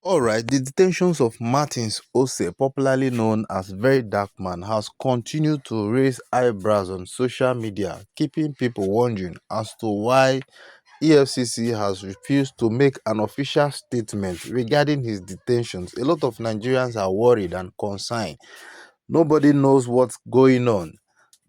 All right, the detentions of Martins Ose, popularly known as Verydarkman, has continued to raise eyebrows on social media, keeping people wondering as to why EFCC has refused to make an official statement regarding his detentions. A lot of Nigerians are worried and concerned. Nobody knows what's going on.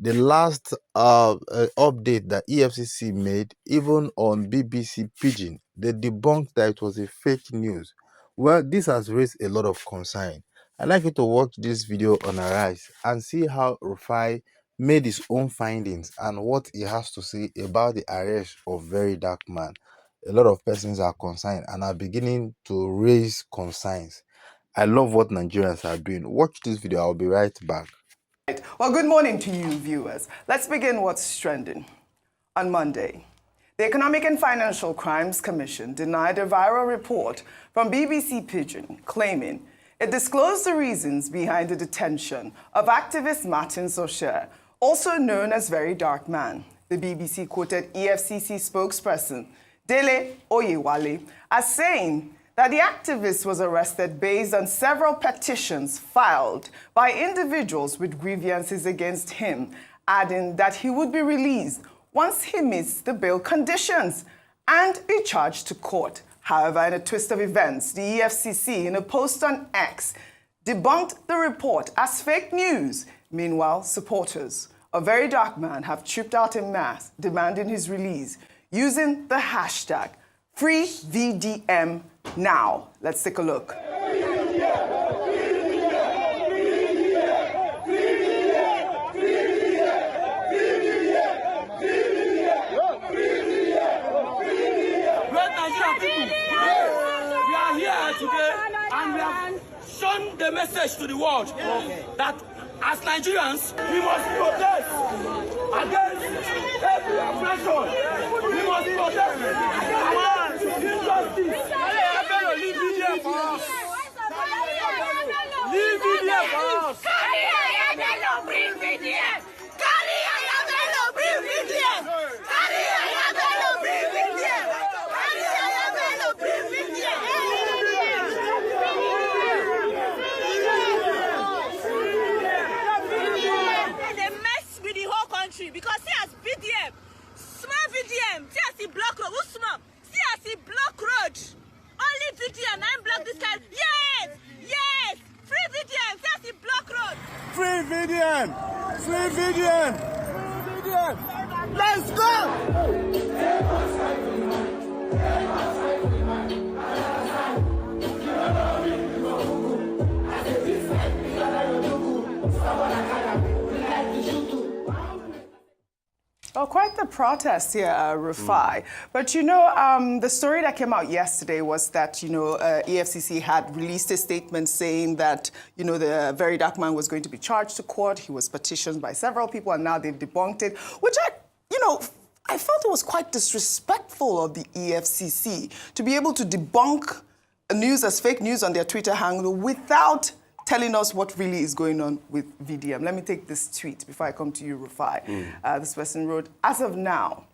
The last update that EFCC made, even on BBC Pidgin, they debunked that it was a fake news. Well, this has raised a lot of concern. I'd like you to watch this video on Arise and see how Rufai made his own findings and what he has to say about the arrest of Verydarkman. A lot of persons are concerned and are beginning to raise concerns. I love what Nigerians are doing. Watch this video. I'll be right back. Well, good morning to you, viewers. Let's begin what's trending. On Monday, the Economic and Financial Crimes Commission denied a viral report from BBC Pidgin claiming it disclosed the reasons behind the detention of activist Martins Ose, also known as Verydarkman. The BBC quoted EFCC spokesperson Dele Oyewale as saying that the activist was arrested based on several petitions filed by individuals with grievances against him, adding that he would be released once he meets the bail conditions and be charged to court. However, in a twist of events, the EFCC, in a post on X, debunked the report as fake news. Meanwhile, supporters of Verydarkman have trooped out en masse demanding his release using the hashtag FreeVDM now. Let's take a look. And we have shown the message to the world that as Nigerians, we must protest against every oppression. We must protest against injustice. Leave media for us. Leave media for us. Because see as VDM, small VDM, see as he block road, who's small? See as he block road. Only VDM, I'm block this kind. Yes, yes, free VDM, see as he block road. Free VDM, free VDM, free VDM. Let's Oh, quite the protest here, Rufai. But you know, the story that came out yesterday was that, you know, EFCC had released a statement saying that, you know, the Verydarkman was going to be charged to court. He was petitioned by several people, and now they've debunked it, which I felt it was quite disrespectful of the EFCC to be able to debunk news as fake news on their Twitter handle without telling us what really is going on with VDM. Let me take this tweet before I come to you, Rufai. This person wrote, as of now,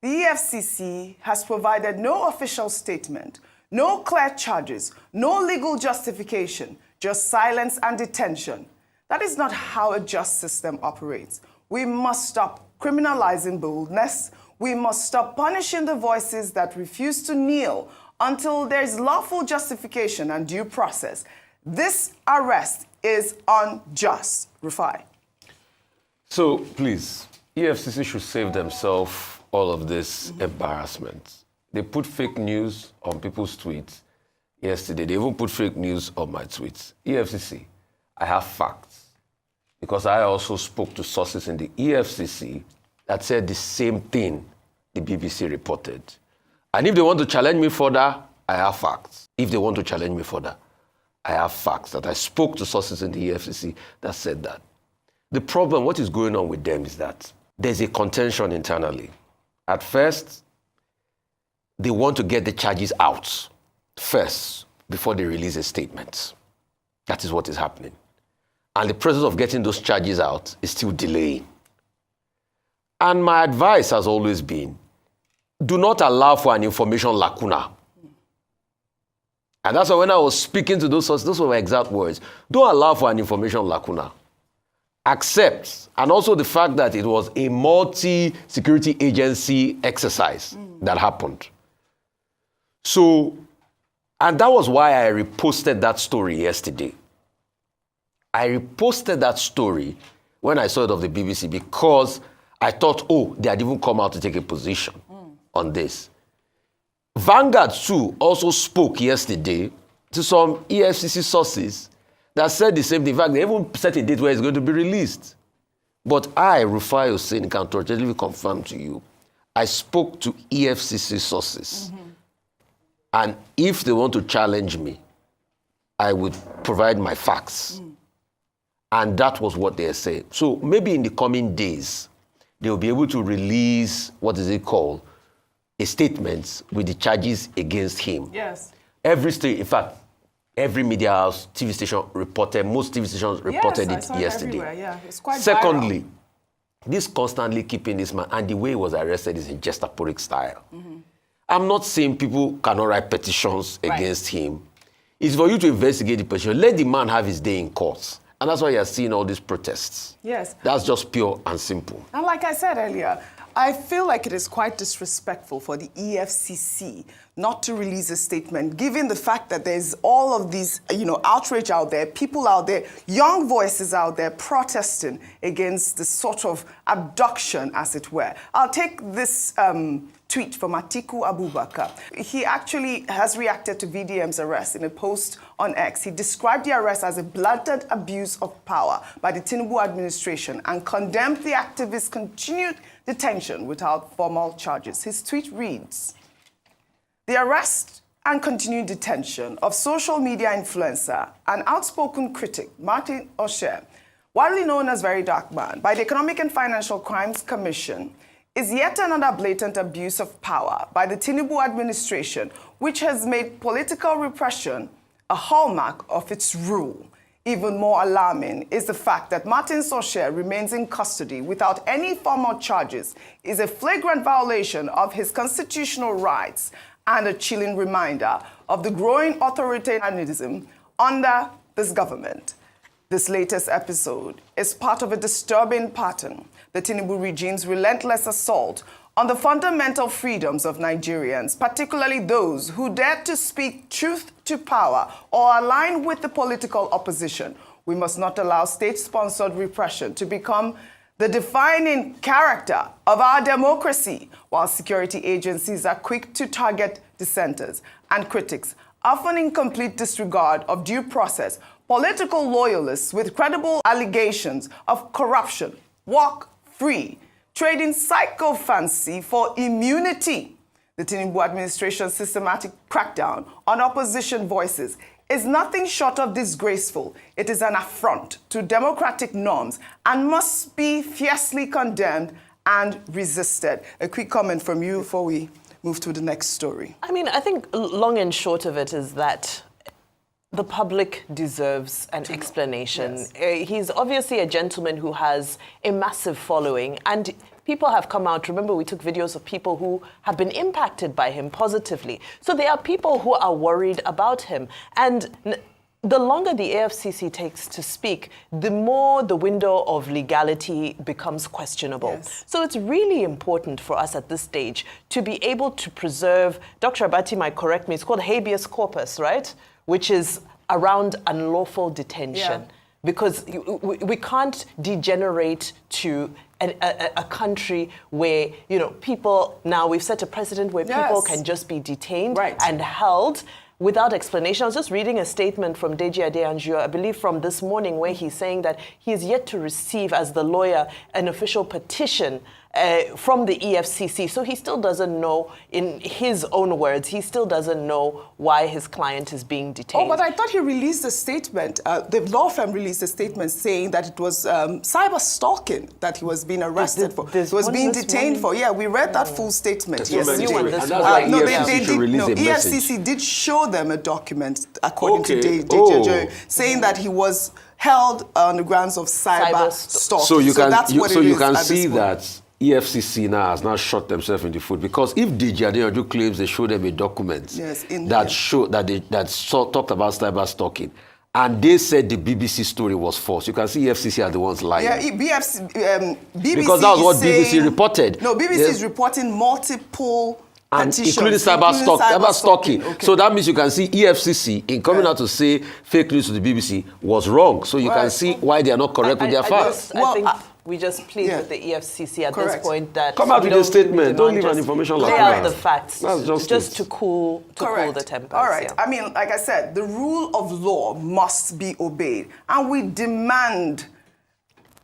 the EFCC has provided no official statement, no clear charges, no legal justification, just silence and detention. That is not how a just system operates. We must stop criminalizing boldness. We must stop punishing the voices that refuse to kneel until there is lawful justification and due process. This arrest is unjust. Rufai. So, please, EFCC should save themselves all of this embarrassment. They put fake news on people's tweets yesterday. They even put fake news on my tweets. EFCC, I have facts. Because I also spoke to sources in the EFCC that said the same thing the BBC reported. And if they want to challenge me further, I have facts. If they want to challenge me further, I have facts that I spoke to sources in the EFCC that said that. The problem, what is going on with them is that there's a contention internally. At first, they want to get the charges out first before they release a statement. That is what is happening. And the process of getting those charges out is still delaying. And my advice has always been, do not allow for an information lacuna. And that's why when I was speaking to those sources, those were my exact words. Don't allow for an information lacuna. Accept. And also the fact that it was a multi-security agency exercise that happened. So, and that was why I reposted that story yesterday. I reposted that story when I saw it of the BBC because I thought, oh, they had even come out to take a position on this. Vanguard too also spoke yesterday to some EFCC sources that said the same thing. In fact, they even set a date where it's going to be released. But I, Rufai Hussein, can authoritatively confirm to you, I spoke to EFCC sources. And if they want to challenge me, I would provide my facts. And that was what they said. So maybe in the coming days, they'll be able to release, what is it called? A statement with the charges against him. Yes. Every state, in fact, every media house, TV station reported, most TV stations reported Yes, I saw it yesterday. everywhere. Yeah, it's quite Secondly, viral. this constantly keeping this man, and the way he was arrested is in gestaporic style. I'm not saying people cannot write petitions against him. It's for you to investigate the petition. Let the man have his day in court. And that's why you're seeing all these protests. Yes. That's just pure and simple. And like I said earlier, I feel like it is quite disrespectful for the EFCC not to release a statement, given the fact that there's all of these, outrage out there, people out there, young voices out there protesting against the sort of abduction, as it were. I'll take this tweet from Atiku Abubakar. He actually has reacted to VDM's arrest in a post on X. He described the arrest as a blatant abuse of power by the Tinubu administration and condemned the activist's continued detention without formal charges. His tweet reads, "The arrest and continued detention of social media influencer and outspoken critic Martin Osher, widely known as Verydarkman, by the Economic and Financial Crimes Commission, is yet another blatant abuse of power by the Tinubu administration, which has made political repression a hallmark of its rule. Even more alarming is the fact that Martin Osher remains in custody without any formal charges is a flagrant violation of his constitutional rights and a chilling reminder of the growing authoritarianism under this government. This latest episode is part of a disturbing pattern, the Tinubu regime's relentless assault on the fundamental freedoms of Nigerians, particularly those who dare to speak truth to power or align with the political opposition. We must not allow state-sponsored repression to become the defining character of our democracy, while security agencies are quick to target dissenters and critics, often in complete disregard of due process. Political loyalists with credible allegations of corruption walk free, trading psychophancy for immunity. The Tinubu administration's systematic crackdown on opposition voices is nothing short of disgraceful. It is an affront to democratic norms and must be fiercely condemned and resisted. A quick comment from you before we move to the next story. I mean, I think long and short of it is that the public deserves an explanation. Yes. He's obviously a gentleman who has a massive following, and people have come out. Remember, we took videos of people who have been impacted by him positively. So there are people who are worried about him. And the longer the AFCC takes to speak, the more the window of legality becomes questionable. Yes. So it's really important for us at this stage to be able to preserve, Dr. Abati might correct me, it's called habeas corpus, right? Which is around unlawful detention. Yeah. Because we can't degenerate to a country where, people, now we've set a precedent where people can just be detained and held without explanation. I was just reading a statement from Deji Adeyanju, I believe from this morning, where he's saying that he is yet to receive, as the lawyer, an official petition from the EFCC. So he still doesn't know, in his own words, he still doesn't know why his client is being detained. Oh, but I thought he released a statement, the law firm released a statement saying that it was cyber stalking that he was being arrested for. He was being detained for. Yeah, we read that full statement yesterday. EFCC did show them a document, according to Deji, saying that he was held on the grounds of cyber stalking. So you can see that EFCC now has now shot themselves in the foot, because if DG Adeyanju claims they showed them a document talked about cyber stalking, and they said the BBC story was false, you can see EFCC are the ones lying. Yeah, BBC because that was what BBC reported. No, BBC is reporting multiple and petitions, including cyber stalking. Okay. So that means you can see EFCC in coming out to say fake news to the BBC was wrong. So you can see why they are not correct with their facts. I think we just plead with the EFCC at this point that come out with a statement. Don't leave an information like that. Lay out the facts. Just to cool the tempers. All right. I mean, like I said, the rule of law must be obeyed, and we demand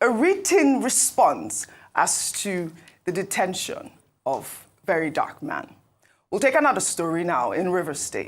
a written response as to the detention of Verydarkman. We'll take another story now in Rivers State.